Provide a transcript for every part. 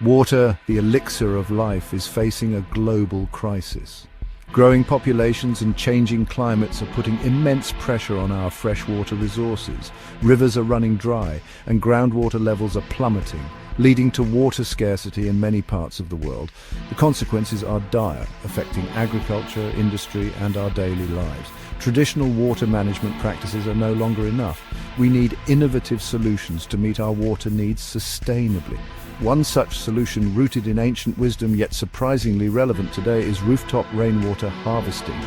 Water, the elixir of life, is facing a global crisis. Growing populations and changing climates are putting immense pressure on our freshwater resources. Rivers are running dry and groundwater levels are plummeting, leading to water scarcity in many parts of the world. The consequences are dire, affecting agriculture, industry, and our daily lives. Traditional water management practices are no longer enough. We need innovative solutions to meet our water needs sustainably. One such solution, rooted in ancient wisdom yet surprisingly relevant today, is rooftop rainwater harvesting.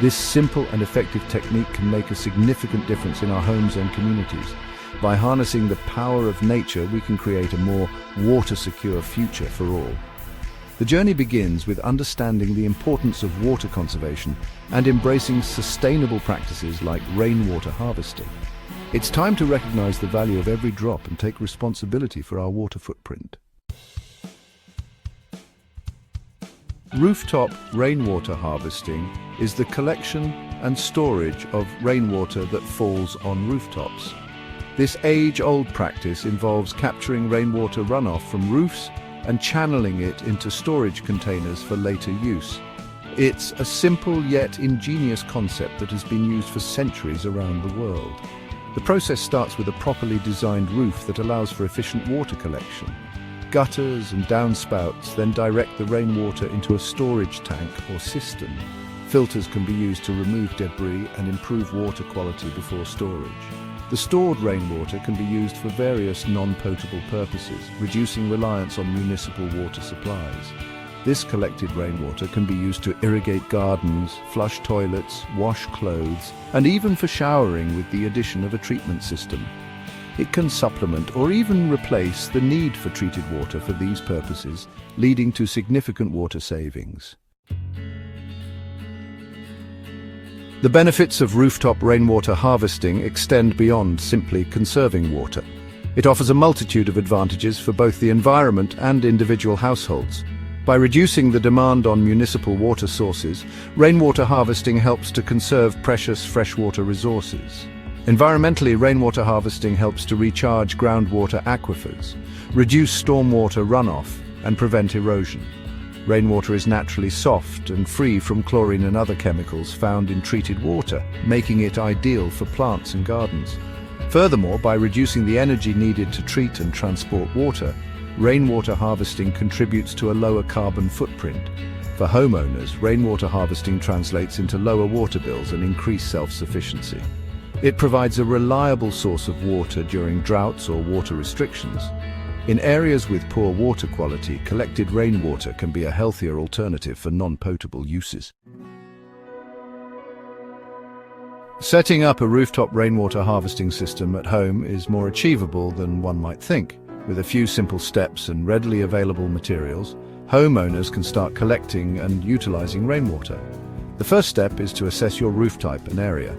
This simple and effective technique can make a significant difference in our homes and communities. By harnessing the power of nature, we can create a more water-secure future for all. The journey begins with understanding the importance of water conservation and embracing sustainable practices like rainwater harvesting. It's time to recognize the value of every drop and take responsibility for our water footprint. Rooftop rainwater harvesting is the collection and storage of rainwater that falls on rooftops. This age-old practice involves capturing rainwater runoff from roofs and channeling it into storage containers for later use. It's a simple yet ingenious concept that has been used for centuries around the world. The process starts with a properly designed roof that allows for efficient water collection. Gutters and downspouts then direct the rainwater into a storage tank or cistern. Filters can be used to remove debris and improve water quality before storage. The stored rainwater can be used for various non-potable purposes, reducing reliance on municipal water supplies. This collected rainwater can be used to irrigate gardens, flush toilets, wash clothes, and even for showering with the addition of a treatment system. It can supplement or even replace the need for treated water for these purposes, leading to significant water savings. The benefits of rooftop rainwater harvesting extend beyond simply conserving water. It offers a multitude of advantages for both the environment and individual households. By reducing the demand on municipal water sources, rainwater harvesting helps to conserve precious freshwater resources. Environmentally, rainwater harvesting helps to recharge groundwater aquifers, reduce stormwater runoff, and prevent erosion. Rainwater is naturally soft and free from chlorine and other chemicals found in treated water, making it ideal for plants and gardens. Furthermore, by reducing the energy needed to treat and transport water, rainwater harvesting contributes to a lower carbon footprint. For homeowners, rainwater harvesting translates into lower water bills and increased self-sufficiency. It provides a reliable source of water during droughts or water restrictions. In areas with poor water quality, collected rainwater can be a healthier alternative for non-potable uses. Setting up a rooftop rainwater harvesting system at home is more achievable than one might think. With a few simple steps and readily available materials, homeowners can start collecting and utilizing rainwater. The first step is to assess your roof type and area.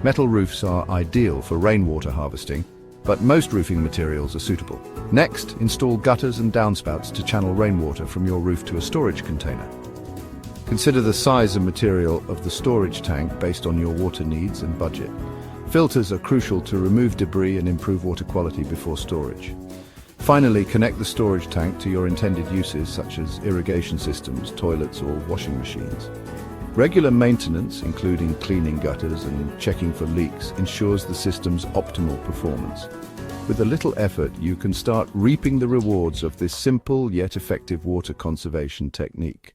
Metal roofs are ideal for rainwater harvesting, but most roofing materials are suitable. Next, install gutters and downspouts to channel rainwater from your roof to a storage container. Consider the size and material of the storage tank based on your water needs and budget. Filters are crucial to remove debris and improve water quality before storage. Finally, connect the storage tank to your intended uses such as irrigation systems, toilets, or washing machines. Regular maintenance, including cleaning gutters and checking for leaks, ensures the system's optimal performance. With a little effort, you can start reaping the rewards of this simple yet effective water conservation technique.